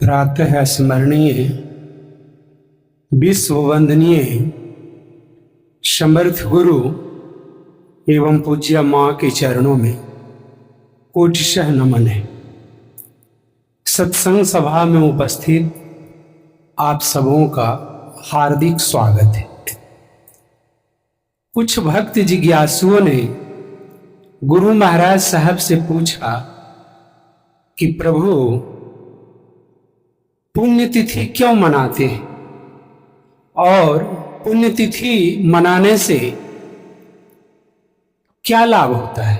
प्रातः स्मरणीय विश्व वंदनीय समर्थ गुरु एवं पूज्य माँ के चरणों में कोटिशः नमन है। सत्संग सभा में उपस्थित आप सबों का हार्दिक स्वागत है। कुछ भक्त जिज्ञासुओं ने गुरु महाराज साहब से पूछा कि प्रभु पुण्यतिथि क्यों मनाते हैं और पुण्यतिथि मनाने से क्या लाभ होता है।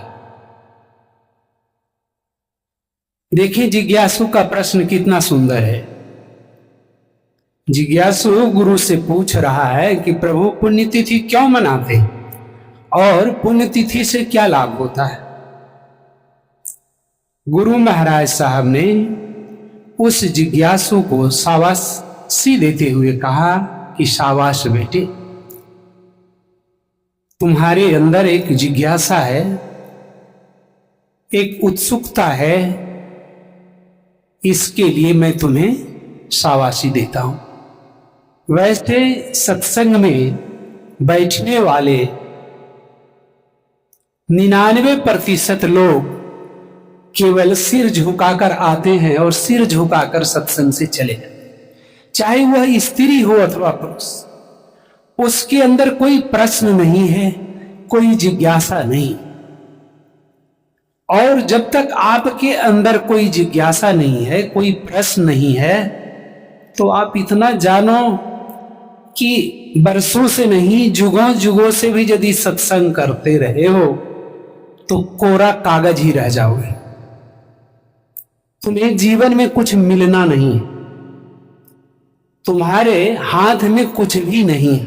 देखिए जिज्ञासु का प्रश्न कितना सुंदर है। जिज्ञासु गुरु से पूछ रहा है कि प्रभु पुण्यतिथि क्यों मनाते हैं और पुण्यतिथि से क्या लाभ होता है। गुरु महाराज साहब ने उस जिज्ञासु को शाबाशी देते हुए कहा कि शाबाश बेटे, तुम्हारे अंदर एक जिज्ञासा है, एक उत्सुकता है, इसके लिए मैं तुम्हें शाबाशी देता हूं। वैसे सत्संग में बैठने वाले 99% लोग केवल सिर झुकाकर आते हैं और सिर झुकाकर सत्संग से चले जाते हैं, चाहे वह स्त्री हो अथवा पुरुष। उसके अंदर कोई प्रश्न नहीं है, कोई जिज्ञासा नहीं। और जब तक आपके अंदर कोई जिज्ञासा नहीं है, कोई प्रश्न नहीं है, तो आप इतना जानो कि बरसों से नहीं, जुगों जुगों से भी यदि सत्संग करते रहे हो तो कोरा कागज ही रह जाओगे। तुम्हें जीवन में कुछ मिलना नहीं, तुम्हारे हाथ में कुछ भी नहीं।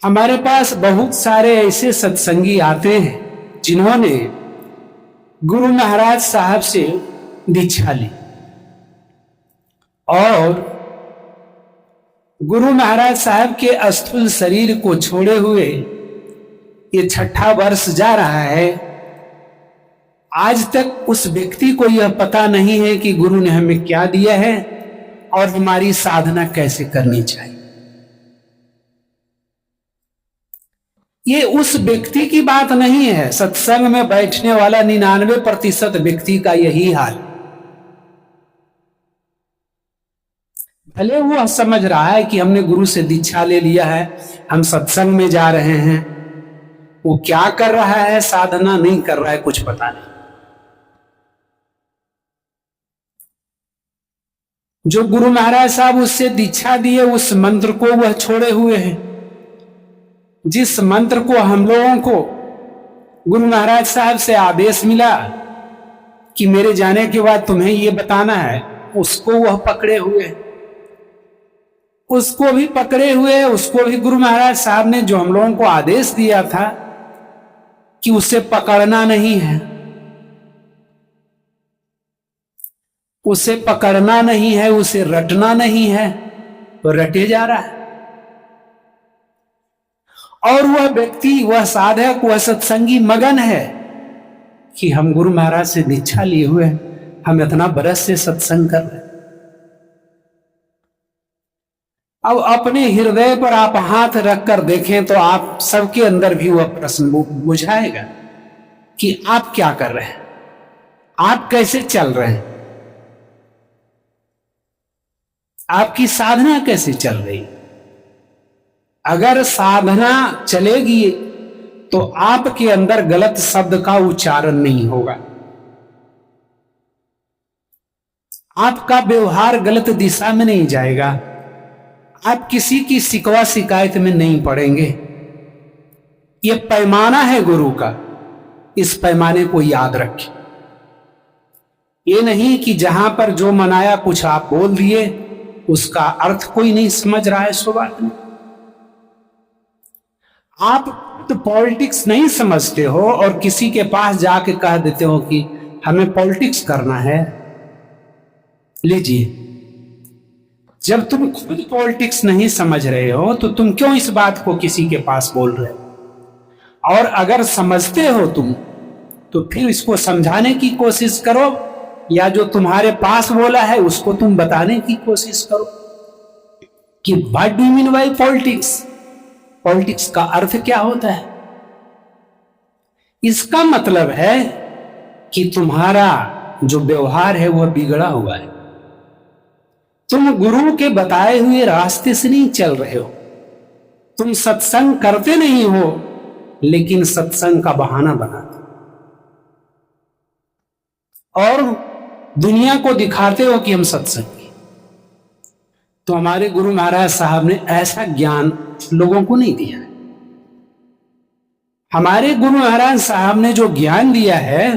हमारे पास बहुत सारे ऐसे सत्संगी आते हैं जिन्होंने गुरु महाराज साहब से दीक्षा ली और गुरु महाराज साहब के अस्थूल शरीर को छोड़े हुए ये 6ठा वर्ष जा रहा है। आज तक उस व्यक्ति को यह पता नहीं है कि गुरु ने हमें क्या दिया है और हमारी साधना कैसे करनी चाहिए। ये उस व्यक्ति की बात नहीं है, सत्संग में बैठने वाला 99% व्यक्ति का यही हाल। भले वो समझ रहा है कि हमने गुरु से दीक्षा ले लिया है, हम सत्संग में जा रहे हैं, वो क्या कर रहा है, साधना नहीं कर रहा है, कुछ पता नहीं। जो गुरु महाराज साहब उससे दीक्षा दिए उस मंत्र को वह छोड़े हुए हैं। जिस मंत्र को हम लोगों को गुरु महाराज साहब से आदेश मिला कि मेरे जाने के बाद तुम्हें ये बताना है, उसको वह पकड़े हुए, उसको भी पकड़े हुए। उसको भी गुरु महाराज साहब ने जो हम लोगों को आदेश दिया था कि उसे पकड़ना नहीं है, उसे पकड़ना नहीं है, उसे रटना नहीं है, तो रटे जा रहा है। और वह व्यक्ति, वह साधक, वह सत्संगी मगन है कि हम गुरु महाराज से दीक्षा लिए हुए हैं, हम इतना बरस से सत्संग कर रहे हैं। अब अपने हृदय पर आप हाथ रखकर देखें तो आप सबके अंदर भी वह प्रश्न बुझाएगा कि आप क्या कर रहे हैं, आप कैसे चल रहे हैं, आपकी साधना कैसे चल रही। अगर साधना चलेगी तो आपके अंदर गलत शब्द का उच्चारण नहीं होगा, आपका व्यवहार गलत दिशा में नहीं जाएगा, आप किसी की शिकवा शिकायत में नहीं पड़ेंगे। यह पैमाना है गुरु का, इस पैमाने को याद रखें। ये नहीं कि जहां पर जो मनाया कुछ आप बोल दिए, उसका अर्थ कोई नहीं समझ रहा है, सो बात नहीं। आप तो पॉलिटिक्स नहीं समझते हो और किसी के पास जाके कह देते हो कि हमें पॉलिटिक्स करना है। लीजिए, जब तुम खुद पॉलिटिक्स नहीं समझ रहे हो तो तुम क्यों इस बात को किसी के पास बोल रहे हो। और अगर समझते हो तुम तो फिर इसको समझाने की कोशिश करो, या जो तुम्हारे पास बोला है उसको तुम बताने की कोशिश करो कि what do you mean by politics, politics का अर्थ क्या होता है। इसका मतलब है कि तुम्हारा जो व्यवहार है वह बिगड़ा हुआ है, तुम गुरु के बताए हुए रास्ते से नहीं चल रहे हो, तुम सत्संग करते नहीं हो लेकिन सत्संग का बहाना बनाते और दुनिया को दिखाते हो कि हम सत्संगी। तो हमारे गुरु महाराज साहब ने ऐसा ज्ञान लोगों को नहीं दिया है। हमारे गुरु महाराज साहब ने जो ज्ञान दिया है,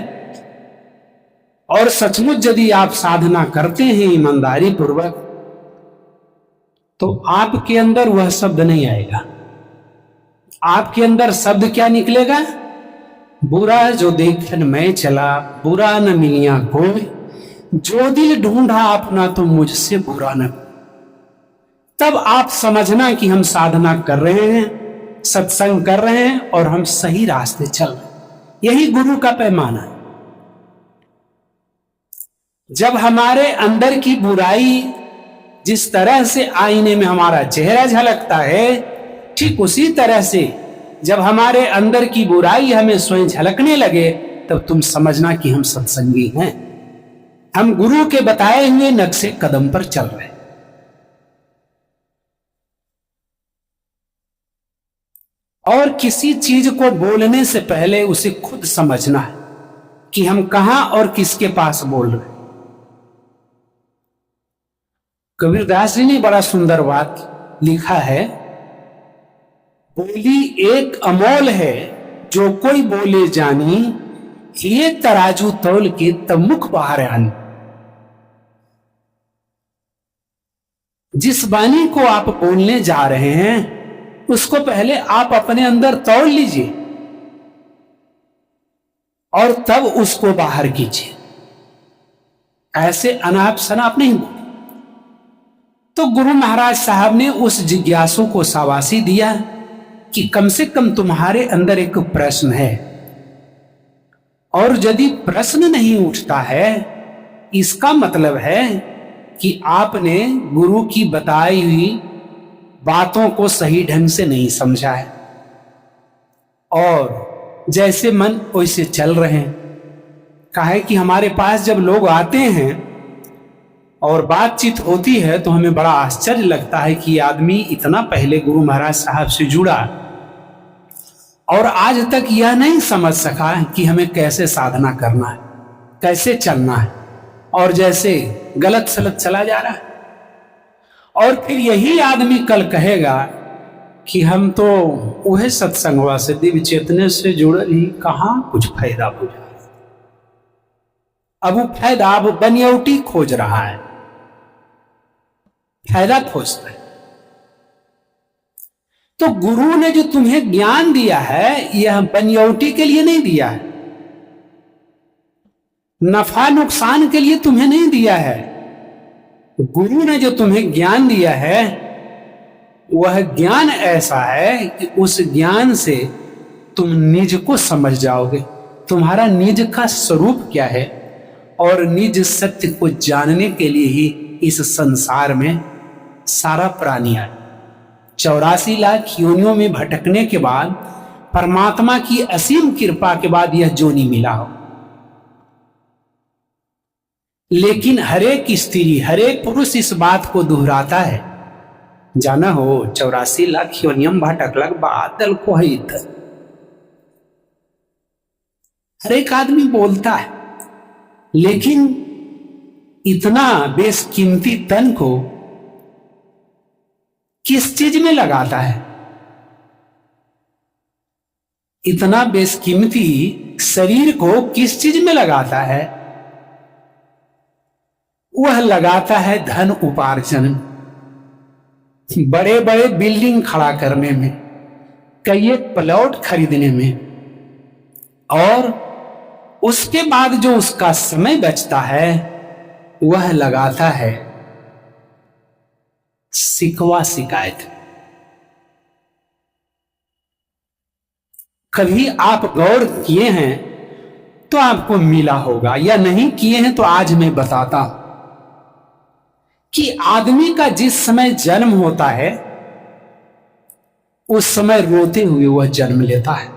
और सचमुच यदि आप साधना करते हैं ईमानदारी पूर्वक, तो आपके अंदर वह शब्द नहीं आएगा। आपके अंदर शब्द क्या निकलेगा? बुरा जो देखन मैं चला, बुरा न मिलिया कोई, जो दिल ढूंढा अपना तो मुझसे बुरा न। तब आप समझना कि हम साधना कर रहे हैं, सत्संग कर रहे हैं और हम सही रास्ते चल रहे हैं। यही गुरु का पैमाना है। जब हमारे अंदर की बुराई, जिस तरह से आईने में हमारा चेहरा झलकता है, ठीक उसी तरह से जब हमारे अंदर की बुराई हमें स्वयं झलकने लगे, तब तुम समझना कि हम सत्संगी हैं, हम गुरु के बताए हुए नक्शे कदम पर चल रहे हैं। और किसी चीज को बोलने से पहले उसे खुद समझना है कि हम कहां और किसके पास बोल रहे हैं। कबीरदास जी ने बड़ा सुंदर बात लिखा है, बोली एक अमोल है जो कोई बोले जानी, ये तराजू तौल के तब मुख बाहर आनी। जिस वाणी को आप बोलने जा रहे हैं उसको पहले आप अपने अंदर तौल लीजिए और तब उसको बाहर कीजिए। ऐसे अनाप शनाप नहीं बोले। तो गुरु महाराज साहब ने उस जिज्ञासु को शाबाशी दिया कि कम से कम तुम्हारे अंदर एक प्रश्न है, और यदि प्रश्न नहीं उठता है इसका मतलब है कि आपने गुरु की बताई हुई बातों को सही ढंग से नहीं समझा है और जैसे मन वैसे चल रहे हैं। काहे कि हमारे पास जब लोग आते हैं और बातचीत होती है तो हमें बड़ा आश्चर्य लगता है कि आदमी इतना पहले गुरु महाराज साहब से जुड़ा और आज तक यह नहीं समझ सका कि हमें कैसे साधना करना है, कैसे चलना है, और जैसे गलत सलत चला जा रहा है। और फिर यही आदमी कल कहेगा कि हम तो वह सत्संगवा से दिव्य चेतने से जुड़े ही, कहां कुछ फायदा बुझा। अब वो फायदा अब बनौटी खोज रहा है, फायदा खोजता है। तो गुरु ने जो तुम्हें ज्ञान दिया है यह बनौटी के लिए नहीं दिया है, नफा नुकसान के लिए तुम्हें नहीं दिया है। गुरु ने जो तुम्हें ज्ञान दिया है वह ज्ञान ऐसा है कि उस ज्ञान से तुम निज को समझ जाओगे, तुम्हारा निज का स्वरूप क्या है, और निज सत्य को जानने के लिए ही इस संसार में सारा प्राणी है। 84 लाख योनियों में भटकने के बाद परमात्मा की असीम कृपा के बाद यह जोनी मिला हो। लेकिन हरेक स्त्री हरेक पुरुष इस बात को दोहराता है, जाना हो 84 लाख योनियम भटकलक बादल को है इधर। हरेक आदमी बोलता है, लेकिन इतना बेशकीमती तन को किस चीज में लगाता है? इतना बेशकीमती शरीर को किस चीज में लगाता है? वह लगाता है धन उपार्जन, बड़े बड़े बिल्डिंग खड़ा करने में, कई एक प्लॉट खरीदने में, और उसके बाद जो उसका समय बचता है वह लगाता है शिकवा शिकायत। कभी आप गौर किए हैं तो आपको मिला होगा, या नहीं किए हैं तो आज मैं बताता हूं कि आदमी का जिस समय जन्म होता है उस समय रोते हुए वह जन्म लेता है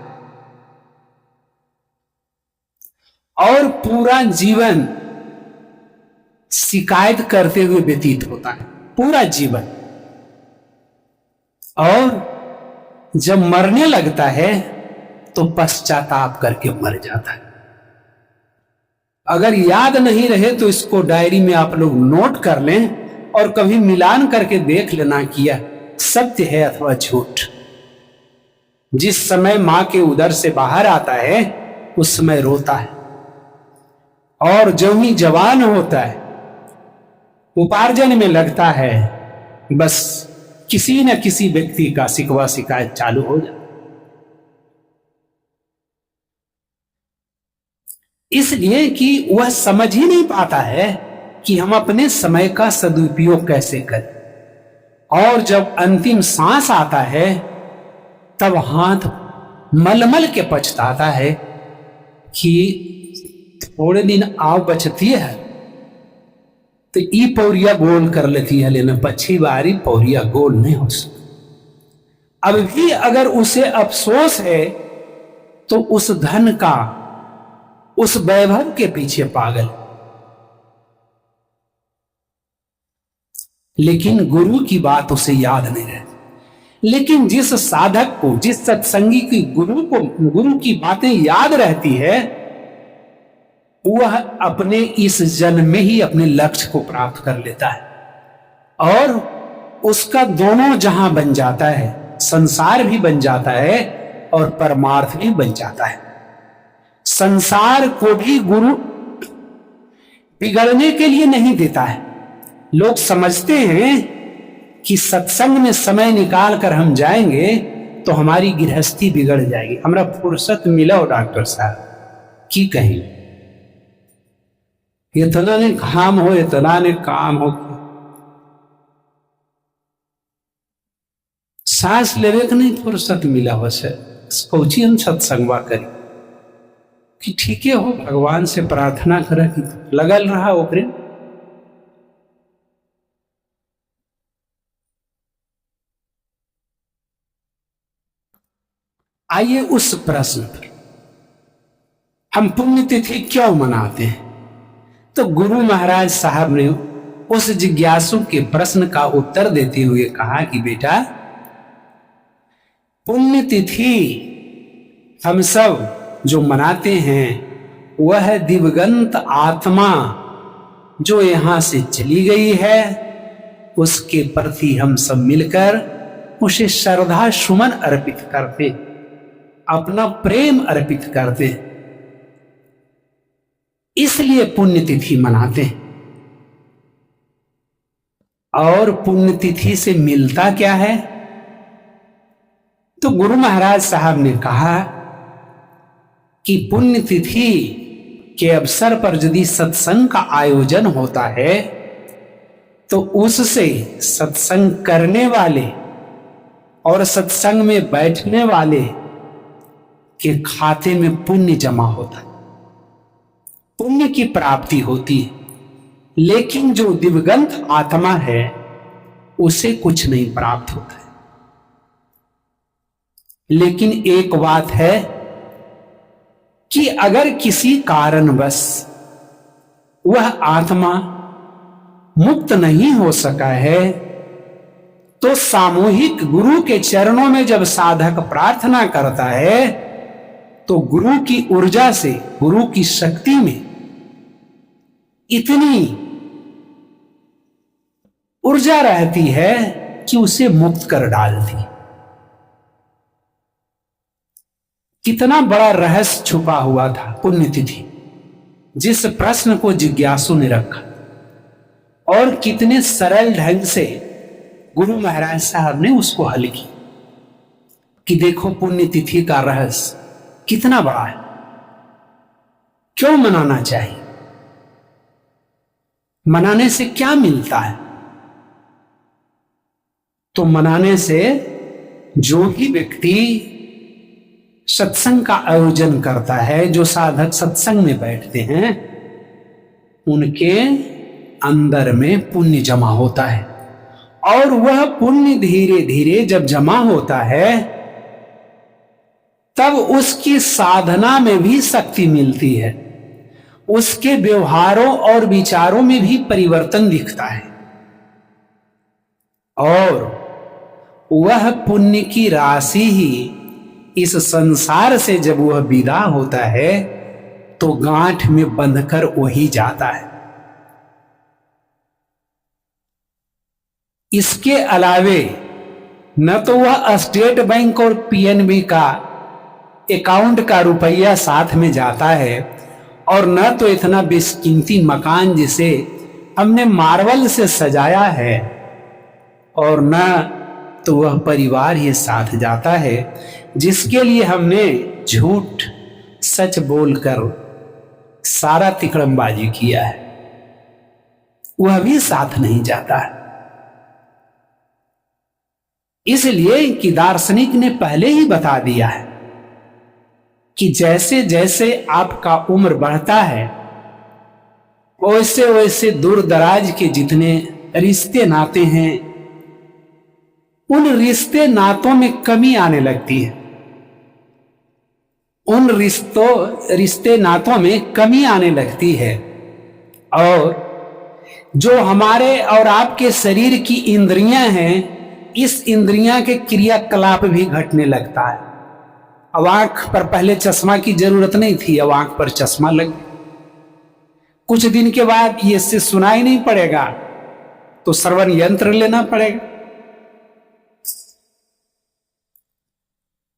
और पूरा जीवन शिकायत करते हुए व्यतीत होता है, पूरा जीवन। और जब मरने लगता है तो पश्चाताप करके मर जाता है। अगर याद नहीं रहे तो इसको डायरी में आप लोग नोट कर लें और कभी मिलान करके देख लेना कि यह सत्य है अथवा झूठ। जिस समय मां के उदर से बाहर आता है उस समय रोता है, और जब ही जवान होता है, उपार्जन में लगता है, बस किसी न किसी व्यक्ति का शिकवा शिकायत चालू हो जाता। इसलिए कि वह समझ ही नहीं पाता है कि हम अपने समय का सदुपयोग कैसे करें। और जब अंतिम सांस आता है तब हाथ मलमल के पछताता है कि थोड़े दिन आव बचती है तो ई पौरिया गोल कर लेती है, लेकिन पछी बारी पौरिया गोल नहीं हो सकती। अब भी अगर उसे अफसोस है तो उस धन का, उस वैभव के पीछे पागल। लेकिन गुरु की बात उसे याद नहीं रहती। लेकिन जिस साधक को, जिस सत्संगी की गुरु की बातें याद रहती है, वह अपने इस जन्म में ही अपने लक्ष्य को प्राप्त कर लेता है और उसका दोनों जहां बन जाता है, संसार भी बन जाता है और परमार्थ भी बन जाता है। संसार को भी गुरु बिगड़ने के लिए नहीं देता है। लोग समझते हैं कि सत्संग में समय निकाल कर हम जाएंगे तो हमारी गृहस्थी बिगड़ जाएगी। हमरा फुर्सत मिला हो डॉक्टर साहब की कहीं, इतना ने काम हो, इतना ने काम हो, सांस लेवे के नहीं फुर्सत मिला हो से पहुंची हम सत्संगवा करी कि ठीक है हो, भगवान से प्रार्थना करे कि लगल रहा ओकरे। आइए उस प्रश्न पर, हम पुण्यतिथि क्यों मनाते हैं? तो गुरु महाराज साहब ने उस जिज्ञासु के प्रश्न का उत्तर देते हुए कहा कि बेटा, पुण्यतिथि हम सब जो मनाते हैं वह दिवंगत आत्मा जो यहां से चली गई है उसके प्रति हम सब मिलकर उसे श्रद्धा सुमन अर्पित करते, अपना प्रेम अर्पित करते, इसलिए पुण्यतिथि मनाते हैं। और पुण्यतिथि से मिलता क्या है? तो गुरु महाराज साहब ने कहा कि पुण्यतिथि के अवसर पर यदि सत्संग का आयोजन होता है तो उससे सत्संग करने वाले और सत्संग में बैठने वाले के खाते में पुण्य जमा होता है, पुण्य की प्राप्ति होती है। लेकिन जो दिवंगत आत्मा है उसे कुछ नहीं प्राप्त होता है। लेकिन एक बात है कि अगर किसी कारणवश वह आत्मा मुक्त नहीं हो सका है तो सामूहिक गुरु के चरणों में जब साधक प्रार्थना करता है तो गुरु की ऊर्जा से, गुरु की शक्ति में इतनी ऊर्जा रहती है कि उसे मुक्त कर डालती। कितना बड़ा रहस्य छुपा हुआ था पुण्यतिथि, जिस प्रश्न को जिज्ञासु ने रखा, और कितने सरल ढंग से गुरु महाराज साहब ने उसको हल किया कि देखो पुण्यतिथि का रहस्य कितना बड़ा है, क्यों मनाना चाहिए, मनाने से क्या मिलता है। तो मनाने से जो भी व्यक्ति सत्संग का आयोजन करता है, जो साधक सत्संग में बैठते हैं, उनके अंदर में पुण्य जमा होता है। और वह पुण्य धीरे धीरे जब जमा होता है तब उसकी साधना में भी शक्ति मिलती है, उसके व्यवहारों और विचारों में भी परिवर्तन दिखता है, और वह पुण्य की राशि ही इस संसार से जब वह विदा होता है तो गांठ में बंधकर वही जाता है। इसके अलावे न तो वह स्टेट बैंक और पीएनबी का अकाउंट का रुपया साथ में जाता है, और न तो इतना बेशकीमती मकान जिसे हमने मार्बल से सजाया है, और न तो वह परिवार ही साथ जाता है जिसके लिए हमने झूठ सच बोलकर सारा तिकड़मबाजी किया है, वह भी साथ नहीं जाता है। इसलिए कि दार्शनिक ने पहले ही बता दिया है कि जैसे जैसे आपका उम्र बढ़ता है वैसे वैसे दूर दराज के जितने रिश्ते नाते हैं उन रिश्ते नातों में कमी आने लगती है, उन रिश्ते नातों में कमी आने लगती है, और जो हमारे और आपके शरीर की इंद्रियां हैं इस इंद्रियां के क्रियाकलाप भी घटने लगता है। अब आंख पर पहले चश्मा की जरूरत नहीं थी, अब आंख पर चश्मा लग, कुछ दिन के बाद ये इससे सुनाई नहीं पड़ेगा तो श्रवण यंत्र लेना पड़ेगा,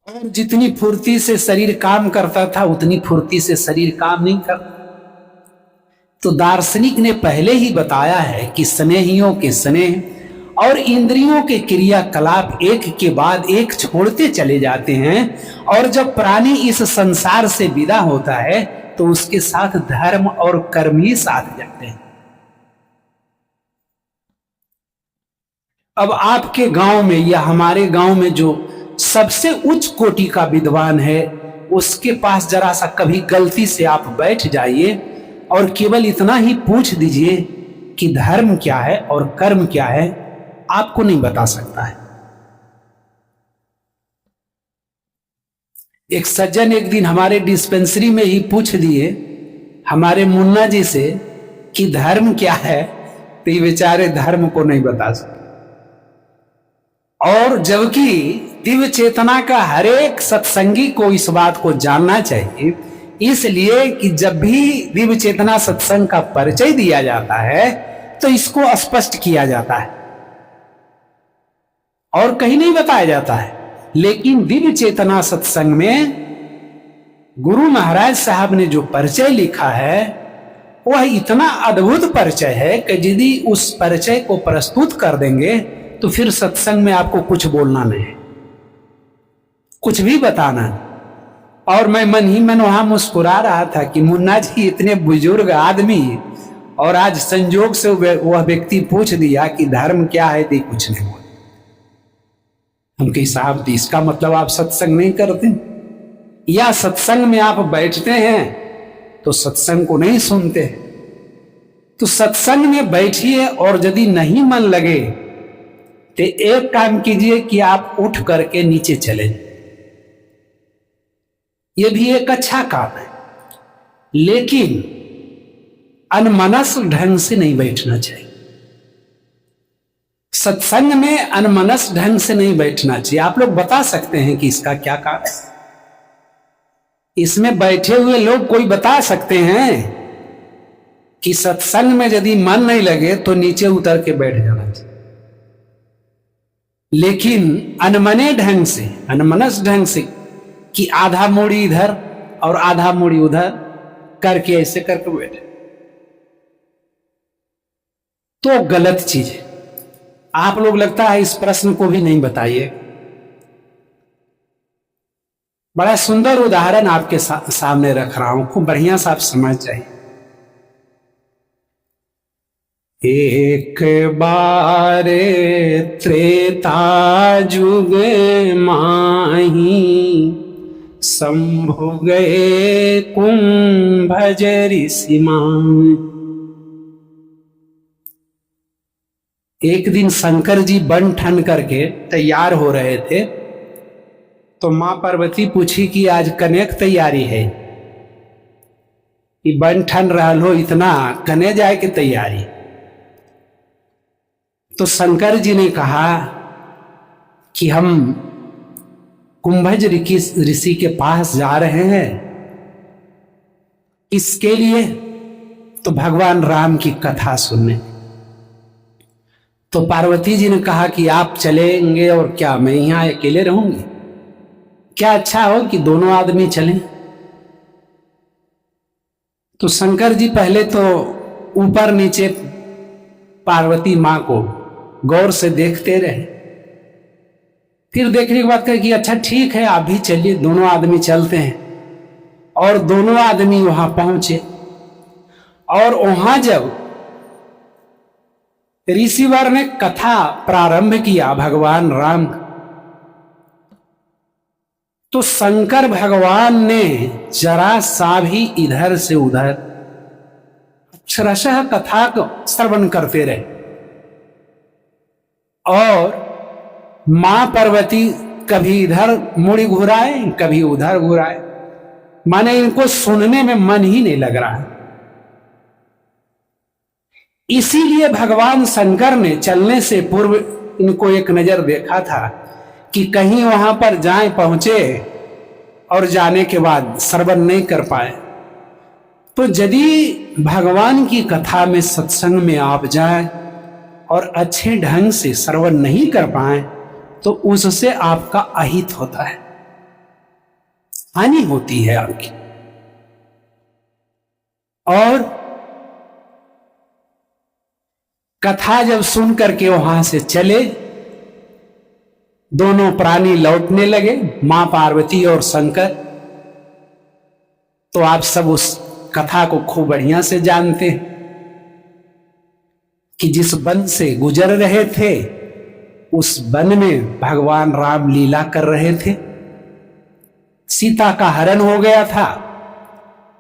और जितनी फुर्ती से शरीर काम करता था उतनी फुर्ती से शरीर काम नहीं करता। तो दार्शनिक ने पहले ही बताया है कि स्नेहियों के स्नेह और इंद्रियों के क्रियाकलाप एक के बाद एक छोड़ते चले जाते हैं, और जब प्राणी इस संसार से विदा होता है तो उसके साथ धर्म और कर्म ही साथ जाते हैं। अब आपके गांव में या हमारे गांव में जो सबसे उच्च कोटि का विद्वान है उसके पास जरा सा कभी गलती से आप बैठ जाइए और केवल इतना ही पूछ दीजिए कि धर्म क्या है और कर्म क्या है, आपको नहीं बता सकता है। एक सज्जन एक दिन हमारे डिस्पेंसरी में ही पूछ दिए हमारे मुन्ना जी से कि धर्म क्या है, तो ये बेचारे धर्म को नहीं बता सके। और जबकि दिव्य चेतना का हर एक सत्संगी को इस बात को जानना चाहिए, इसलिए कि जब भी दिव्य चेतना सत्संग का परिचय दिया जाता है तो इसको स्पष्ट किया जाता है और कहीं नहीं बताया जाता है। लेकिन दिव्य चेतना सत्संग में गुरु महाराज साहब ने जो परिचय लिखा है वह इतना अद्भुत परिचय है कि यदि उस परिचय को प्रस्तुत कर देंगे तो फिर सत्संग में आपको कुछ बोलना नहीं, कुछ भी बताना नहीं। और मैं मन ही मन वहां मुस्कुरा रहा था कि मुन्ना जी इतने बुजुर्ग आदमी और आज संजोग से वह व्यक्ति पूछ दिया कि धर्म क्या है, दी कुछ नहीं बोल। हम कही साहब इसका मतलब आप सत्संग नहीं करते, या सत्संग में आप बैठते हैं तो सत्संग को नहीं सुनते। तो सत्संग में बैठिए और यदि नहीं मन लगे तो एक काम कीजिए कि आप उठ करके नीचे चले, यह भी एक अच्छा काम है। लेकिन अनमनस ढंग से नहीं बैठना चाहिए, सत्संग में अनमनस ढंग से नहीं बैठना चाहिए। आप लोग बता सकते हैं कि इसका क्या कारण है? इसमें बैठे हुए लोग कोई बता सकते हैं कि सत्संग में यदि मन नहीं लगे तो नीचे उतर के बैठ जाना चाहिए। लेकिन अनमने ढंग से, अनमनस ढंग से कि आधा मूड़ी इधर और आधा मूड़ी उधर करके ऐसे करके बैठे तो गलत चीज है। आप लोग लगता है इस प्रश्न को भी नहीं बताइए। बड़ा सुंदर उदाहरण आपके सामने रख रहा हूं, खूब बढ़िया से आप समझ जाइए। एक बार त्रेता जुग माही शंभु गए कुंभज ऋषि मान। एक दिन शंकर जी बन ठन करके तैयार हो रहे थे, तो मां पार्वती पूछी कि आज कनेक तैयारी है, कि बन ठन रहल हो, इतना कने जाए के तैयारी। तो शंकर जी ने कहा कि हम कुंभज ऋषि के पास जा रहे हैं। इसके लिए तो भगवान राम की कथा सुनने। तो पार्वती जी ने कहा कि आप चलेंगे और क्या मैं यहां अकेले रहूंगी? क्या अच्छा हो कि दोनों आदमी चलें। तो शंकर जी पहले तो ऊपर नीचे पार्वती मां को गौर से देखते रहे, फिर देखने के बाद कहे कि अच्छा ठीक है, आप भी चलिए, दोनों आदमी चलते हैं। और दोनों आदमी वहां पहुंचे, और वहां जब ऋषिवर ने कथा प्रारंभ किया भगवान राम, तो शंकर भगवान ने जरा सा भी इधर से उधर अक्षरशः कथा को श्रवण करते रहे। और मां पार्वती कभी इधर मुड़ी घुराए, कभी उधर घुराए, माने इनको सुनने में मन ही नहीं लग रहा। इसीलिए भगवान शंकर ने चलने से पूर्व इनको एक नजर देखा था कि कहीं वहां पर जाए पहुंचे और जाने के बाद श्रवण नहीं कर पाए। तो यदि भगवान की कथा में सत्संग में आप जाएं और अच्छे ढंग से श्रवण नहीं कर पाए, तो उससे आपका अहित होता है, हानि होती है आपकी। और कथा जब सुन करके वहां से चले, दोनों प्राणी लौटने लगे, मां पार्वती और शंकर। तो आप सब उस कथा को खूब बढ़िया से जानते हैं कि जिस वन से गुजर रहे थे, उस वन में भगवान राम लीला कर रहे थे। सीता का हरण हो गया था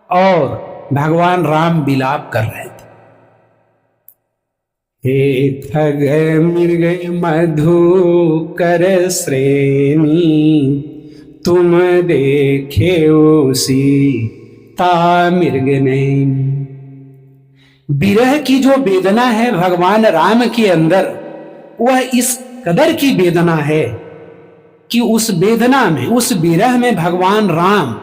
और भगवान राम विलाप कर रहे थे। हे ठग मृग मधु कर श्रेणी, तुम देखे सीता मृग नैनी। विरह की जो वेदना है भगवान राम के अंदर, वह इस कदर की वेदना है कि उस वेदना में, उस विरह में भगवान राम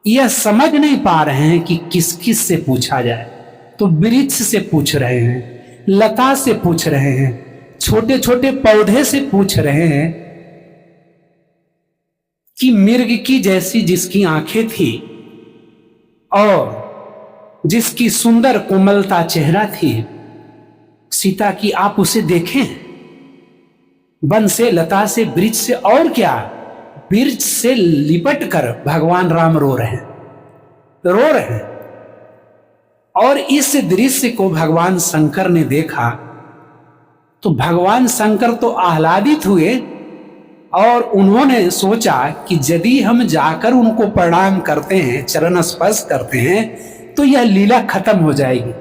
यह समझ नहीं पा रहे हैं कि किस किस से पूछा जाए। तो वृक्ष से पूछ रहे हैं, लता से पूछ रहे हैं, छोटे छोटे पौधे से पूछ रहे हैं कि मृग की जैसी जिसकी आंखें थी और जिसकी सुंदर कोमलता चेहरा थी सीता की, आप उसे देखें। वन से, लता से, वृक्ष से, और क्या, वृक्ष से लिपट कर भगवान राम रो रहे हैं। और इस दृश्य को भगवान शंकर ने देखा तो भगवान शंकर तो आह्लादित हुए और उन्होंने सोचा कि यदि हम जाकर उनको प्रणाम करते हैं, चरण स्पर्श करते हैं, तो यह लीला खत्म हो जाएगी,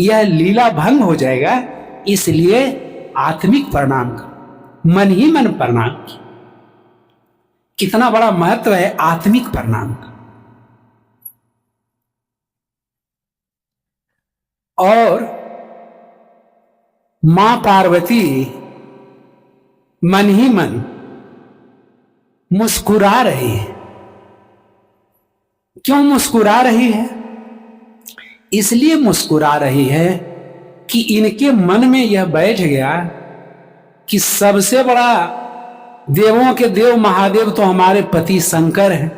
यह लीला भंग हो जाएगा। इसलिए आत्मिक प्रणाम करो, मन ही मन प्रणाम की। कितना बड़ा महत्व है आत्मिक प्रणाम का। और मां पार्वती मन ही मन मुस्कुरा रही है। क्यों मुस्कुरा रही है? इसलिए मुस्कुरा रही है कि इनके मन में यह बैठ गया कि सबसे बड़ा देवों के देव महादेव तो हमारे पति शंकर हैं।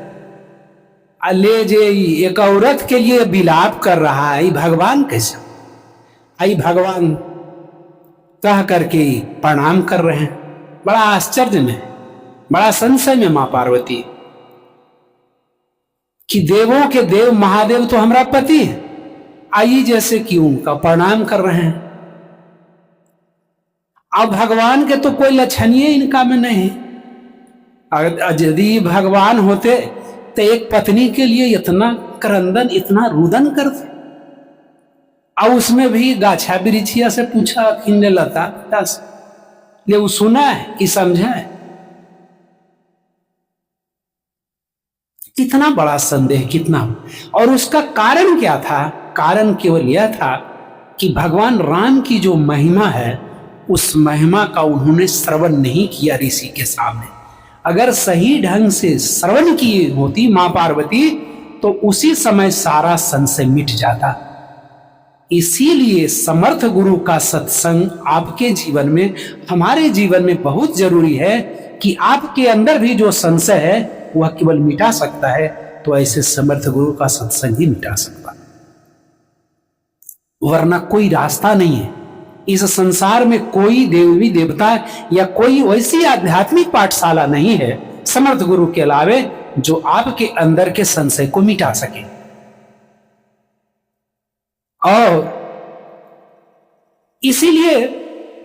ले जे एक औरत के लिए विलाप कर रहा है, भगवान कैसे? आई भगवान कह करके प्रणाम कर रहे हैं। बड़ा आश्चर्य में, बड़ा संशय में मां पार्वती कि देवों के देव महादेव तो हमारा पति है, आई जैसे कि उनका प्रणाम कर रहे हैं। अब भगवान के तो कोई लक्षणीय इनका में नहीं। अगर यदि भगवान होते तो एक पत्नी के लिए इतना क्रंदन, इतना रुदन करते। और उसमें भी गाछा बिरिछिया से पूछा, खिंडे लता पिता से, ले वो सुना है कि समझा है? कितना बड़ा संदेह, कितना। और उसका कारण क्या था? कारण केवल यह था कि भगवान राम की जो महिमा है, उस महिमा का उन्होंने श्रवण नहीं किया ऋषि के सामने। अगर सही ढंग से श्रवण की होती मां पार्वती, तो उसी समय सारा संशय मिट जाता। इसीलिए समर्थ गुरु का सत्संग आपके जीवन में, हमारे जीवन में बहुत जरूरी है कि आपके अंदर भी जो संशय है वह केवल मिटा सकता है, तो ऐसे समर्थ गुरु का सत्संग ही मिटा सकता है, वरना कोई रास्ता नहीं है। इस संसार में कोई देवी देवता या कोई वैसी आध्यात्मिक पाठशाला नहीं है समर्थ गुरु के अलावे जो आपके अंदर के संशय को मिटा सके। और इसीलिए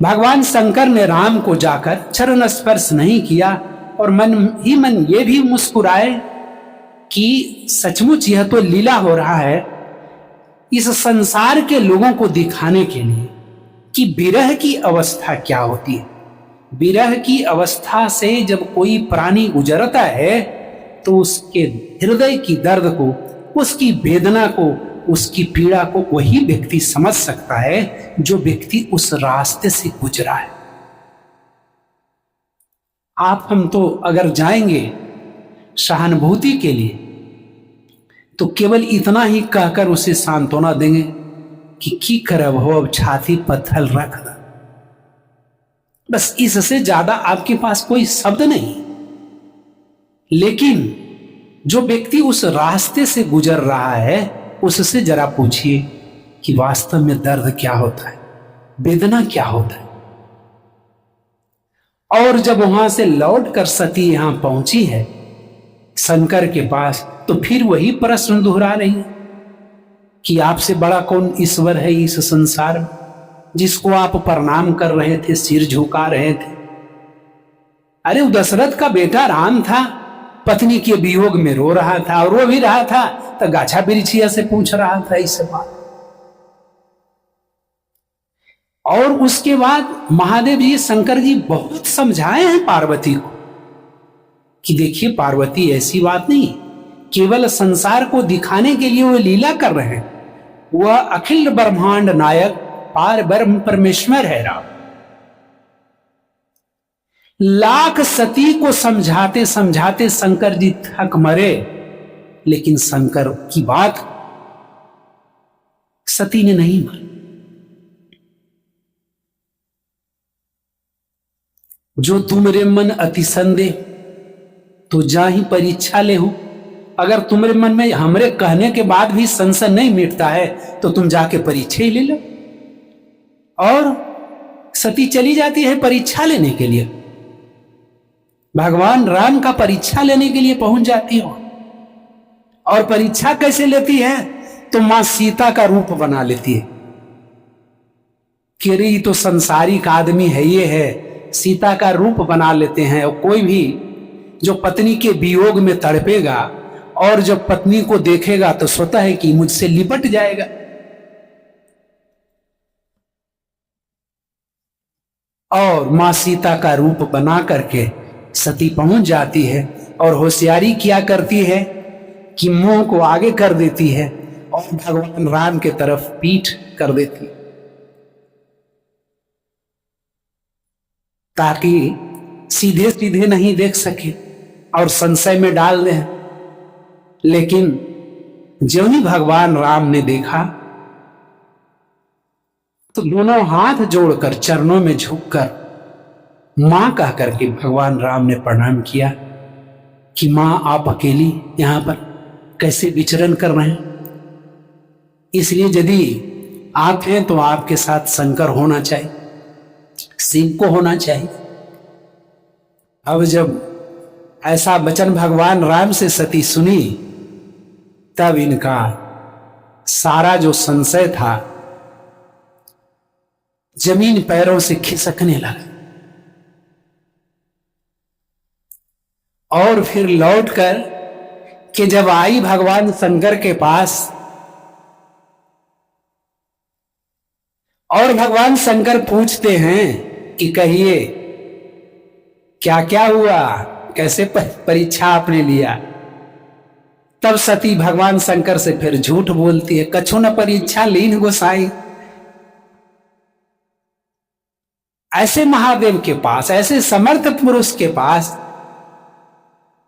भगवान शंकर ने राम को जाकर चरण स्पर्श नहीं किया और मन ही मन ये भी मुस्कुराए कि सचमुच यह तो लीला हो रहा है इस संसार के लोगों को दिखाने के लिए कि विरह की अवस्था क्या होती है। विरह की अवस्था से जब कोई प्राणी गुजरता है तो उसके हृदय की दर्द को, उसकी वेदना को, उसकी पीड़ा को वही व्यक्ति समझ सकता है जो व्यक्ति उस रास्ते से गुजरा है। आप हम तो अगर जाएंगे सहानुभूति के लिए तो केवल इतना ही कहकर उसे सांत्वना देंगे कि की करब हो, अब छाती पत्थर रख द। बस इससे ज्यादा आपके पास कोई शब्द नहीं। लेकिन जो व्यक्ति उस रास्ते से गुजर रहा है उससे जरा पूछिए कि वास्तव में दर्द क्या होता है, वेदना क्या होता है। और जब वहां से लौट कर सती यहां पहुंची है शंकर के पास, तो फिर वही प्रश्न दोहरा रही है कि आपसे बड़ा कौन ईश्वर है इस संसार में, जिसको आप प्रणाम कर रहे थे, सिर झुका रहे थे। अरे वो दशरथ का बेटा राम था, पत्नी के वियोग में रो रहा था, और रो भी रहा था तो गाछा बिरिछिया से पूछ रहा था इस बात। और उसके बाद महादेव जी, शंकर जी बहुत समझाए हैं पार्वती को कि देखिए पार्वती ऐसी बात नहीं, केवल संसार को दिखाने के लिए वो लीला कर रहे हैं। वह अखिल ब्रह्मांड नायक पार ब्रह्म परमेश्वर है राम। लाख सती को समझाते समझाते शंकर जी थक मरे, लेकिन शंकर की बात सती ने नहीं मानी। जो तुमरे मन अति संदेह तो जा ही परीक्षा ले हो। अगर तुम्हारे मन में हमरे कहने के बाद भी संशय नहीं मिटता है तो तुम जाके परीक्षा ही ले लो। और सती चली जाती है परीक्षा लेने के लिए, भगवान राम का परीक्षा लेने के लिए पहुंच जाती हो। और परीक्षा कैसे लेती है? तो मां सीता का रूप बना लेती है कि अरे ये तो संसारिक आदमी है, ये है, सीता का रूप बना लेते हैं। और कोई भी जो पत्नी के वियोग में तड़पेगा और जब पत्नी को देखेगा तो सोचता है कि मुझसे लिपट जाएगा। और मां सीता का रूप बना करके सती पहुंच जाती है और होशियारी क्या करती है कि मुंह को आगे कर देती है और भगवान राम के तरफ पीठ कर देती, ताकि सीधे सीधे नहीं देख सके और संशय में डाल दे। लेकिन ज्यों ही भगवान राम ने देखा तो दोनों हाथ जोड़कर चरणों में झुककर मां कह करके भगवान राम ने प्रणाम किया कि मां आप अकेली यहां पर कैसे विचरण कर रहे हैं, इसलिए यदि आप हैं तो आपके साथ शंकर होना चाहिए, शिव को होना चाहिए। अब जब ऐसा वचन भगवान राम से सती सुनी तब इनका सारा जो संशय था जमीन पैरों से खिसकने लगा। और फिर लौटकर कि जब आई भगवान शंकर के पास और भगवान शंकर पूछते हैं कि कहिए क्या क्या हुआ, कैसे परीक्षा आपने लिया। तब सती भगवान शंकर से फिर झूठ बोलती है, कछु न परीक्षा लीन गोसाई। ऐसे महादेव के पास, ऐसे समर्थ पुरुष के पास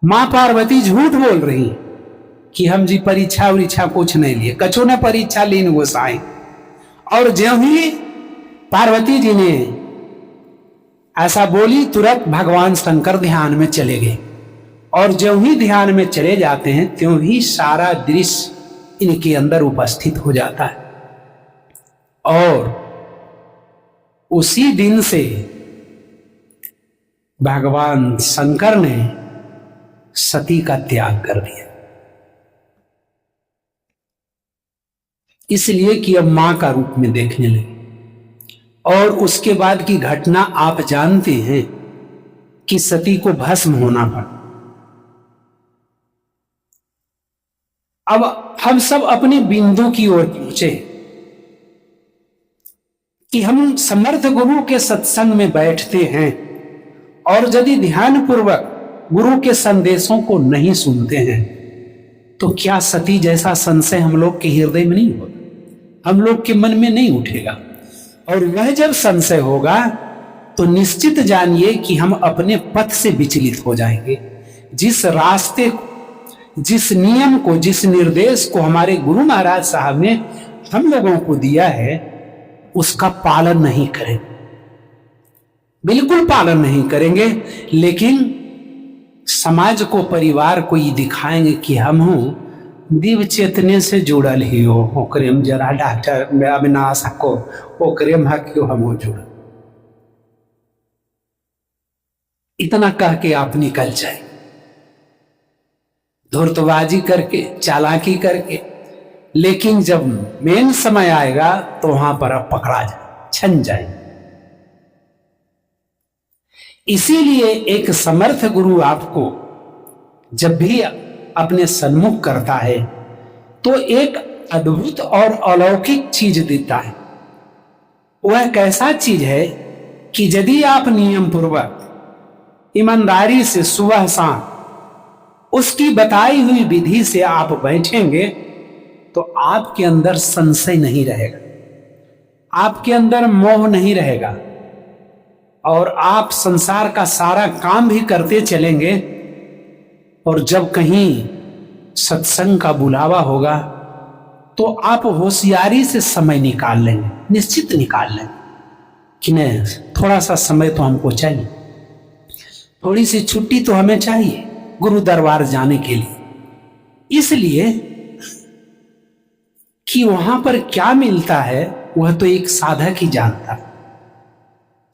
मां पार्वती झूठ बोल रही कि हम जी परीक्षा उरीक्षा कुछ नहीं लिए, कछु न परीक्षा लीन गोसाई। और ज्यों ही पार्वती जी ने ऐसा बोली, तुरंत भगवान शंकर ध्यान में चले गए। और ज्यों ही ध्यान में चले जाते हैं त्यों ही सारा दृश्य इनके अंदर उपस्थित हो जाता है। और उसी दिन से भगवान शंकर ने सती का त्याग कर दिया, इसलिए कि अब मां का रूप में देखने लगे। और उसके बाद की घटना आप जानते हैं कि सती को भस्म होना पड़ा। अब हम सब अपने बिंदु की ओर पहुंचे कि हम समर्थ गुरु के सत्संग में बैठते हैं और यदि ध्यान पूर्वक गुरु के संदेशों को नहीं सुनते हैं तो क्या सती जैसा संशय हम लोग के हृदय में नहीं होगा, हम लोग के मन में नहीं उठेगा। और वह जब संशय होगा तो निश्चित जानिए कि हम अपने पथ से विचलित हो जाएंगे। जिस रास्ते को, जिस नियम को, जिस निर्देश को हमारे गुरु महाराज साहब ने हम लोगों को दिया है उसका पालन नहीं करें, बिल्कुल पालन नहीं करेंगे, लेकिन समाज को, परिवार को ये दिखाएंगे कि हम हूं दिव्य चेतने से जुड़ल ही हो, ओकरे में जरा डॉक्टर अविनाश को ओकरे में क्यों हम हो जुड़। इतना कह के आप निकल जाए, धूर्तबाजी करके, चालाकी करके, लेकिन जब मेन समय आएगा तो वहां पर आप पकड़ा जाए, छन जाए। इसीलिए एक समर्थ गुरु आपको जब भी अपने सन्मुख करता है तो एक अद्भुत और अलौकिक चीज देता है। वह कैसा चीज है कि यदि आप नियम पूर्वक ईमानदारी से सुबह शाम उसकी बताई हुई विधि से आप बैठेंगे तो आपके अंदर संशय नहीं रहेगा, आपके अंदर मोह नहीं रहेगा और आप संसार का सारा काम भी करते चलेंगे। और जब कहीं सत्संग का बुलावा होगा तो आप होशियारी से समय निकाल लेंगे, निश्चित निकाल लेंगे कि नहीं थोड़ा सा समय तो हमको चाहिए, थोड़ी सी छुट्टी तो हमें चाहिए गुरु दरबार जाने के लिए। इसलिए कि वहां पर क्या मिलता है वह तो एक साधक ही जानता है,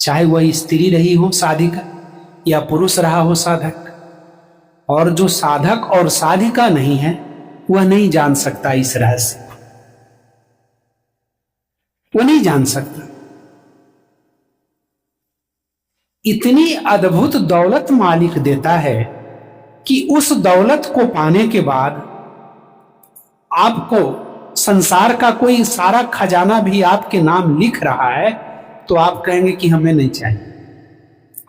चाहे वह स्त्री रही हो साधिका या पुरुष रहा हो साधक। और जो साधक और साधिका नहीं है वह नहीं जान सकता इस रहस्य को, वह नहीं जान सकता। इतनी अद्भुत दौलत मालिक देता है कि उस दौलत को पाने के बाद आपको संसार का कोई सारा खजाना भी आपके नाम लिख रहा है तो आप कहेंगे कि हमें नहीं चाहिए,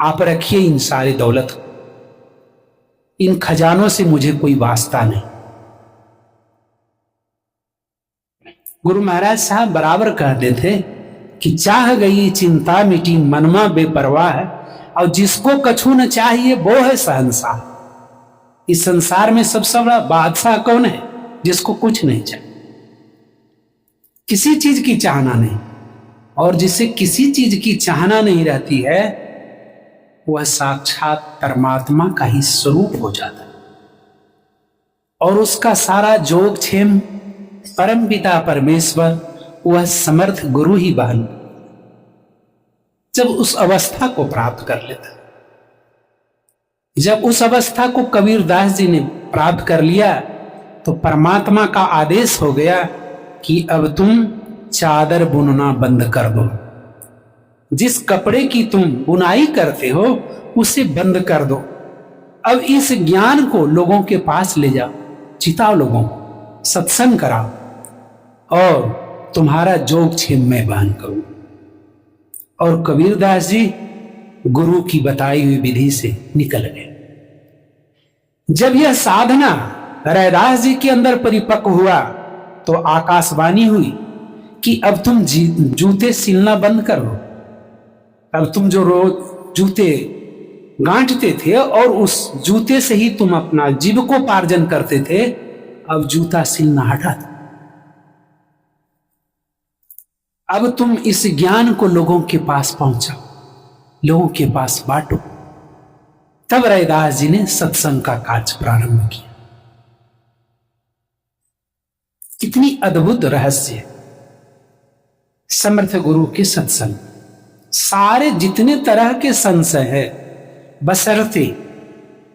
आप रखिए इन सारी दौलत को, इन खजानों से मुझे कोई वास्ता नहीं। गुरु महाराज साहब बराबर कहते थे कि चाह गई चिंता मिटी मनमा बेपरवाह है, और जिसको कछु न चाहिए वो है शहंशाह। इस संसार में सबसे बड़ा बादशाह कौन है? जिसको कुछ नहीं चाहिए, किसी चीज की चाहना नहीं। और जिसे किसी चीज की चाहना नहीं रहती है वह साक्षात परमात्मा का ही स्वरूप हो जाता है और उसका सारा जोग क्षेम परम पिता परमेश्वर वह समर्थ गुरु ही बहन जब उस अवस्था को प्राप्त कर लेता, जब उस अवस्था को कबीरदास जी ने प्राप्त कर लिया तो परमात्मा का आदेश हो गया कि अब तुम चादर बुनना बंद कर दो, जिस कपड़े की तुम बुनाई करते हो उसे बंद कर दो। अब इस ज्ञान को लोगों के पास ले जाओ, चिताओ लोगों को, सत्संग कराओ और तुम्हारा जोग क्षेम मैं बहन करूं। और कबीरदास जी गुरु की बताई हुई विधि से निकल गए। जब यह साधना रैदास जी के अंदर परिपक्व हुआ तो आकाशवाणी हुई कि अब तुम जूते सिलना बंद करो। अब तुम जो रोज जूते गांठते थे और उस जूते से ही तुम अपना जीविकोपार्जन करते थे, अब जूता सिलना हटा दो। अब तुम इस ज्ञान को लोगों के पास पहुंचाओ, लोगों के पास बांटो। तब रैदास जी ने सत्संग का कार्य प्रारंभ किया। कितनी अद्भुत रहस्य समर्थ गुरु के सत्संग। सारे जितने तरह के संशय है, बशर्ते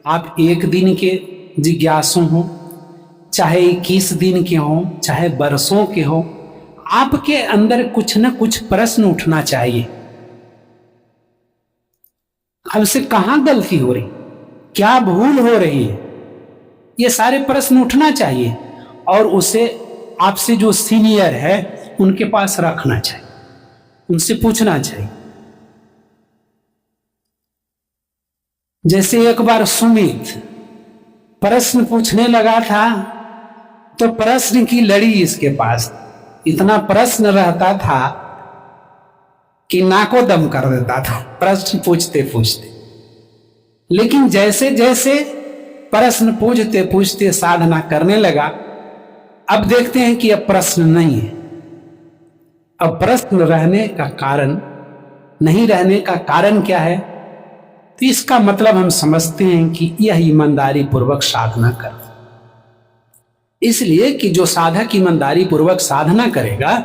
आप एक दिन के जिज्ञासु हो, चाहे 21 दिन के हो, चाहे बरसों के हो, आपके अंदर कुछ न कुछ प्रश्न उठना चाहिए। हमसे कहां गलती हो रही, क्या भूल हो रही है, ये सारे प्रश्न उठना चाहिए और उसे आपसे जो सीनियर है उनके पास रखना चाहिए, उनसे पूछना चाहिए। जैसे एक बार सुमित प्रश्न पूछने लगा था तो प्रश्न की लड़ी इसके पास इतना प्रश्न रहता था कि नाको दम कर देता था प्रश्न पूछते पूछते। लेकिन जैसे जैसे प्रश्न पूछते पूछते साधना करने लगा, अब देखते हैं कि अब प्रश्न नहीं है। अब प्रश्न रहने का कारण, नहीं रहने का कारण क्या है, तो इसका मतलब हम समझते हैं कि यह ईमानदारी पूर्वक साधना कर। इसलिए कि जो साधक ईमानदारी पूर्वक साधना करेगा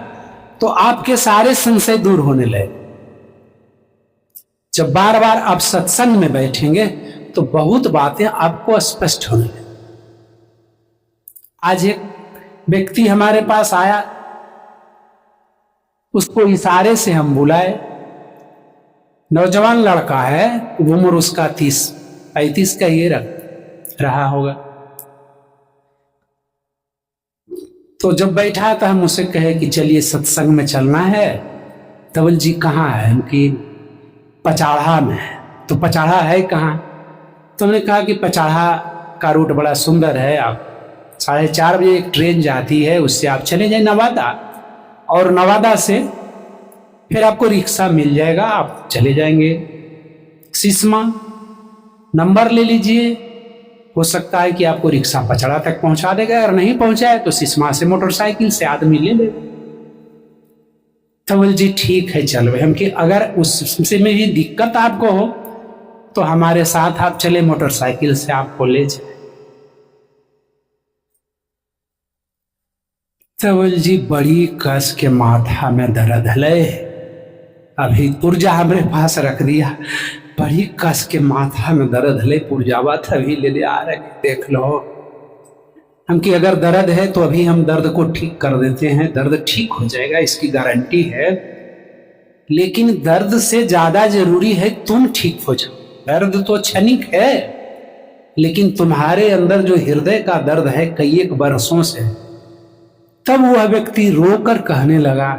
तो आपके सारे संशय दूर होने लगे। जब बार बार आप सत्संग में बैठेंगे तो बहुत बातें आपको स्पष्ट होने लगे। आज एक व्यक्ति हमारे पास आया, उसको इशारे से हम बुलाए। नौजवान लड़का है, उम्र उसका 30-35 का ये रहा होगा। तो जब बैठा तो हम उसे कहे कि चलिए सत्संग में चलना है। धवल जी कहाँ है? उनकी पचाढ़ा में है। तो पचाढ़ा है कहाँ? तो हमने कहा कि पचाढ़ा का रूट बड़ा सुंदर है, आप 4:30 बजे एक ट्रेन जाती है, उससे आप चले जाए नवादा, और नवादा से फिर आपको रिक्शा मिल जाएगा, आप चले जाएंगे सिसमा। नंबर ले लीजिए, हो सकता है कि आपको रिक्शा पचड़ा तक पहुंचा देगा, और नहीं पहुंचाए तो सिसमा से मोटरसाइकिल से आदमी ले लेगा। धवल जी ठीक है चल भाई। हम कि अगर उससे में भी दिक्कत आपको हो तो हमारे साथ आप चले, मोटरसाइकिल से आपको ले जाए। धवल जी बड़ी कस के माथा में दर्द है, अभी पुर्जा हमारे पास रख दिया, बड़ी कस के माथा में दर्द है, पुर्जावा तभी ले आ रहे, देख लो। हम कि अगर दर्द है तो अभी हम दर्द को ठीक कर देते हैं, दर्द ठीक हो जाएगा, इसकी गारंटी है। लेकिन दर्द से ज्यादा जरूरी है तुम ठीक हो जाओ। दर्द तो क्षणिक है, लेकिन तुम्हारे अंदर जो हृदय का दर्द है कई एक वर्षों से। तब वह व्यक्ति रोकर कहने लगा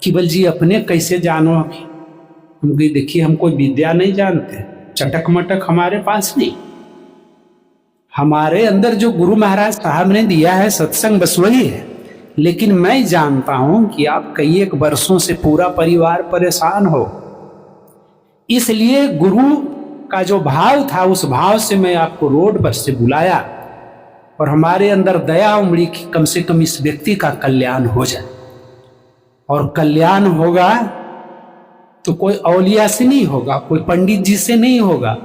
कि बल जी अपने कैसे जानो? हम कही देखिए हम कोई विद्या नहीं जानते, चटक मटक हमारे पास नहीं। हमारे अंदर जो गुरु महाराज साहब ने दिया है सत्संग बस वही है। लेकिन मैं जानता हूं कि आप कई एक वर्षों से पूरा परिवार परेशान हो, इसलिए गुरु का जो भाव था उस भाव से मैं आपको रोड पर से बुलाया, और हमारे अंदर दया उमड़ी कि कम से कम इस व्यक्ति का कल्याण हो जाए। और कल्याण होगा तो कोई औलिया से नहीं होगा, कोई पंडित जी से नहीं होगा,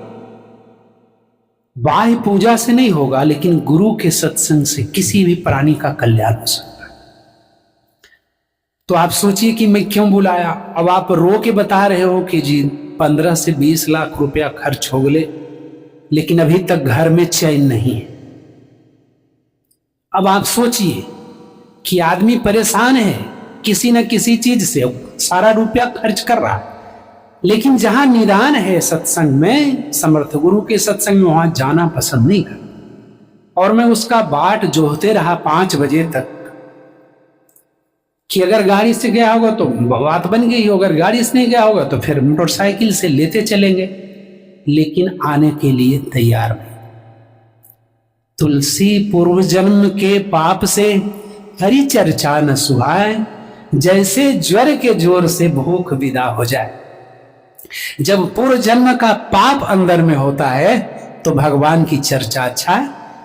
बाह्य पूजा से नहीं होगा, लेकिन गुरु के सत्संग से किसी भी प्राणी का कल्याण हो सकता है। तो आप सोचिए कि मैं क्यों बुलाया। अब आप रो के बता रहे हो कि जी 15 से 20 लाख रुपया खर्च हो गए, लेकिन अभी तक घर में चैन नहीं है। अब आप सोचिए कि आदमी परेशान है किसी न किसी चीज से, सारा रुपया खर्च कर रहा है, लेकिन जहां निदान है सत्संग में, समर्थ गुरु के सत्संग में, वहां जाना पसंद नहीं करता। और मैं उसका बाट जोहते रहा 5 बजे तक कि अगर गाड़ी से गया होगा तो बात बन गई, अगर गाड़ी से नहीं गया होगा तो फिर मोटरसाइकिल से लेते चलेंगे, लेकिन आने के लिए तैयार नहीं। तुलसी पूर्व जन्म के पाप से हरि चर्चा न सुहाए, जैसे ज्वर के जोर से भूख विदा हो जाए। जब पूर्व जन्म का पाप अंदर में होता है तो भगवान की चर्चा अच्छा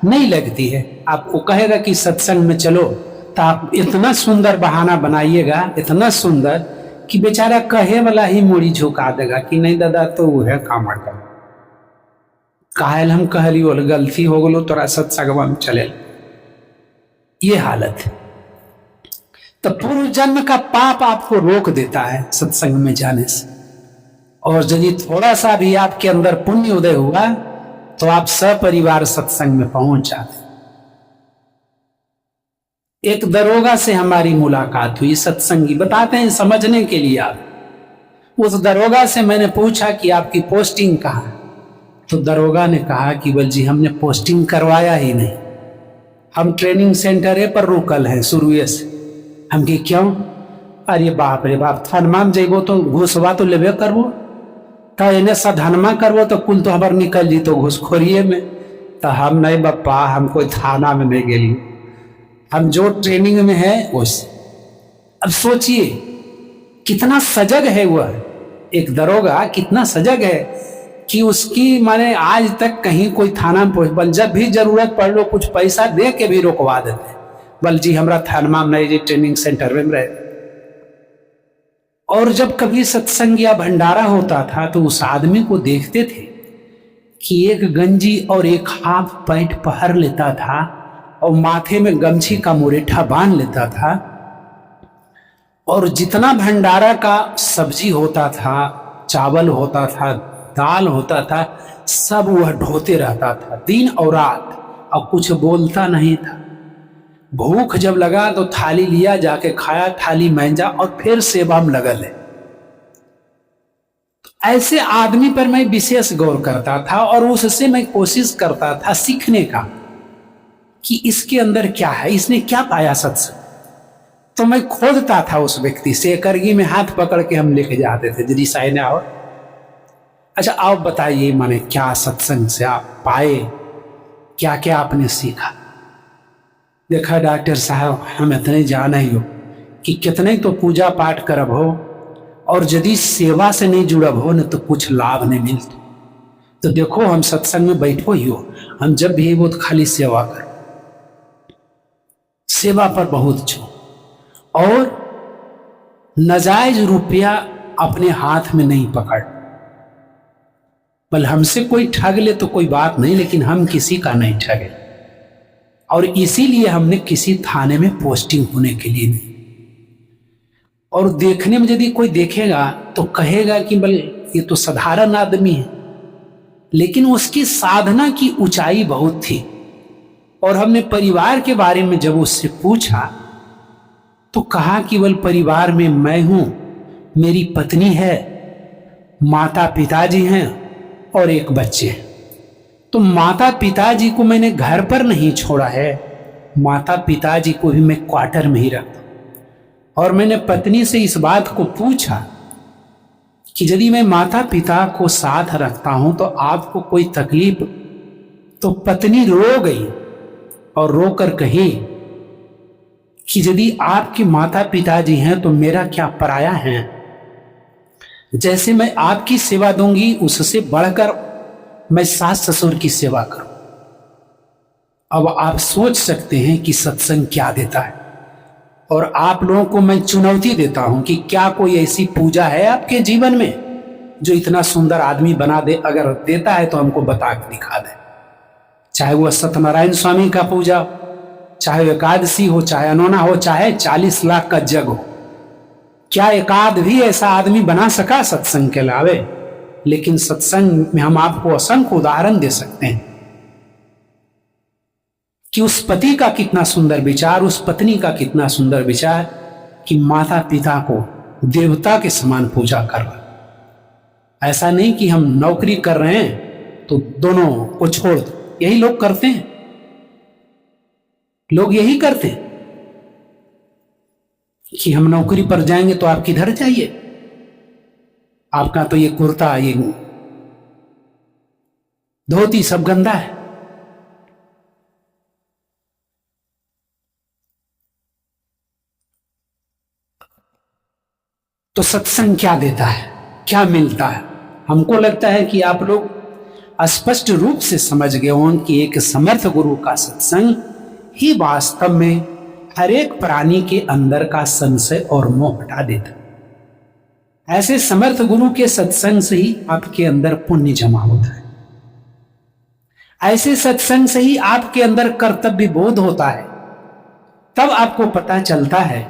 नहीं लगती है। आपको कहेगा कि सत्संग में चलो, तो आप इतना सुंदर बहाना बनाइएगा, इतना सुंदर कि बेचारा कहे वाला ही मुड़ी झुका देगा कि नहीं दादा तो वो है काम कर कायल हम कहली बोल गलती हो गलो तोरा सत्संग में चले। ये हालत है। तो पूर्व जन्म का पाप आपको रोक देता है सत्संग में जाने से। और यदि थोड़ा सा भी आपके अंदर पुण्य उदय हुआ तो आप सपरिवार सत्संग में पहुंच जाते। एक दरोगा से हमारी मुलाकात हुई, सत्संगी बताते हैं समझने के लिए। आप उस दरोगा से मैंने पूछा कि आपकी पोस्टिंग कहाँ है, तो दरोगा ने कहा कि बल जी हमने पोस्टिंग करवाया ही नहीं, हम ट्रेनिंग सेंटर पर रुकल हैं शुरू से। हम कि क्यों? अरे बाप रे बाप, थानमा में जेबो तो घुसवा तो लेबे करबो, तो इन्हें साधनमा करबो तो कुल तो हमार निकल जी तो घुसखोरिए में। तो हम नहीं बप्पा, हम कोई थाना में नहीं गेली, हम जो ट्रेनिंग में है उस। अब सोचिए कितना सजग है वह एक दरोगा, कितना सजग है कि उसकी माने आज तक कहीं कोई थाना में पहुंच, जब भी जरूरत पड़ लो कुछ पैसा दे के भी रोकवा देते, बल जी हमरा थाना में नहीं जी ट्रेनिंग सेंटर में रहे। और जब कभी सत्संग या भंडारा होता था तो उस आदमी को देखते थे कि एक गंजी और एक हाफ पैंट पहन लेता था और माथे में गमछी का मुरेठा बांध लेता था, और जितना भंडारा का सब्जी होता था, चावल होता था, दाल होता था, सब वह ढोते रहता था दिन और रात, और कुछ बोलता नहीं था। भूख जब लगा तो थाली लिया, जाके खाया, थाली मांजा और फिर सेवा में लगल है। ऐसे आदमी पर मैं विशेष गौर करता था और उससे मैं कोशिश करता था सीखने का कि इसके अंदर क्या है, इसने क्या पाया सत्संग। तो मैं खोदता था उस व्यक्ति से, करगी में हाथ पकड़ के हम लेके जाते थे, यदि साइने आओ, अच्छा आप बताइए माने क्या सत्संग से आप पाए, क्या क्या आपने सीखा। देखा डॉक्टर साहब, हम इतने जाना ही हो कि कितने तो पूजा पाठ करब हो और यदि सेवा से नहीं जुड़ब हो न तो कुछ लाभ नहीं मिलता। तो देखो हम सत्संग में बैठो ही हो, हम जब भी वो तो खाली सेवा करो, सेवा पर बहुत छो, और नाजायज रुपया अपने हाथ में नहीं पकड़। बल हमसे कोई ठग ले तो कोई बात नहीं, लेकिन हम किसी का नहीं ठगे, और इसीलिए हमने किसी थाने में पोस्टिंग होने के लिए नहीं। और देखने में यदि कोई देखेगा तो कहेगा कि बल ये तो साधारण आदमी है, लेकिन उसकी साधना की ऊंचाई बहुत थी। और हमने परिवार के बारे में जब उससे पूछा तो कहा कि बल परिवार में मैं हूं, मेरी पत्नी है, माता पिताजी हैं और एक बच्चे हैं। तो माता पिताजी को मैंने घर पर नहीं छोड़ा है, माता पिताजी को भी मैं क्वार्टर में ही रखता। और मैंने पत्नी से इस बात को पूछा कि यदि मैं माता पिता को साथ रखता हूं तो आपको कोई तकलीफ? तो पत्नी रो गई और रोकर कही कि यदि आपके माता पिताजी हैं तो मेरा क्या पराया है, जैसे मैं आपकी सेवा दूंगी उससे बढ़कर मैं सास ससुर की सेवा करूं। अब आप सोच सकते हैं कि सत्संग क्या देता है। और आप लोगों को मैं चुनौती देता हूं कि क्या कोई ऐसी पूजा है आपके जीवन में जो इतना सुंदर आदमी बना दे? अगर देता है तो हमको बता के दिखा दे। चाहे वह सत्यनारायण स्वामी का पूजा हो, चाहे एकादशी हो, चाहे अनोना हो, चाहे 40 लाख का जग हो, क्या एकाध भी ऐसा आदमी बना सका सत्संग के अलावे? लेकिन सत्संग में हम आपको असंख्य उदाहरण दे सकते हैं कि उस पति का कितना सुंदर विचार, उस पत्नी का कितना सुंदर विचार कि माता पिता को देवता के समान पूजा करना। ऐसा नहीं कि हम नौकरी कर रहे हैं तो दोनों को छोड़ दो। यही लोग करते हैं, लोग यही करते हैं कि हम नौकरी पर जाएंगे तो आप किधर जाइए, आपका तो ये कुर्ता, ये धोती सब गंदा है। तो सत्संग क्या देता है, क्या मिलता है? हमको लगता है कि आप लोग स्पष्ट रूप से समझ गए हों कि एक समर्थ गुरु का सत्संग ही वास्तव में हर एक प्राणी के अंदर का संशय और मोह हटा देता है। ऐसे समर्थ गुरु के सत्संग से ही आपके अंदर पुण्य जमा होता है, ऐसे सत्संग से ही आपके अंदर कर्तव्य बोध होता है। तब आपको पता चलता है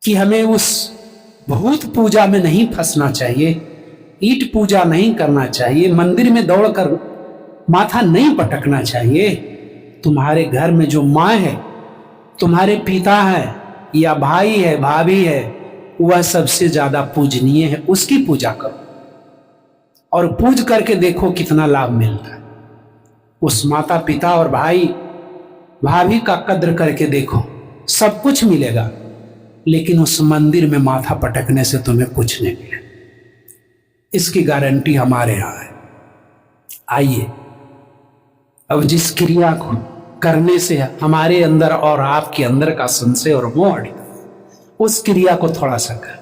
कि हमें उस भूत पूजा में नहीं फंसना चाहिए, ईट पूजा नहीं करना चाहिए, मंदिर में दौड़कर माथा नहीं पटकना चाहिए। तुम्हारे घर में जो माँ है, तुम्हारे पिता है या भाई है, भाभी है, वह सबसे ज्यादा पूजनीय है, उसकी पूजा करो और पूज करके देखो कितना लाभ मिलता है। उस माता पिता और भाई भाभी का कद्र करके देखो, सब कुछ मिलेगा, लेकिन उस मंदिर में माथा पटकने से तुम्हें कुछ नहीं मिलेगा। इसकी गारंटी हमारे यहां है। आइए, अब जिस क्रिया को करने से हमारे अंदर और आपके अंदर का संशय और मोह, उस क्रिया को थोड़ा सा कर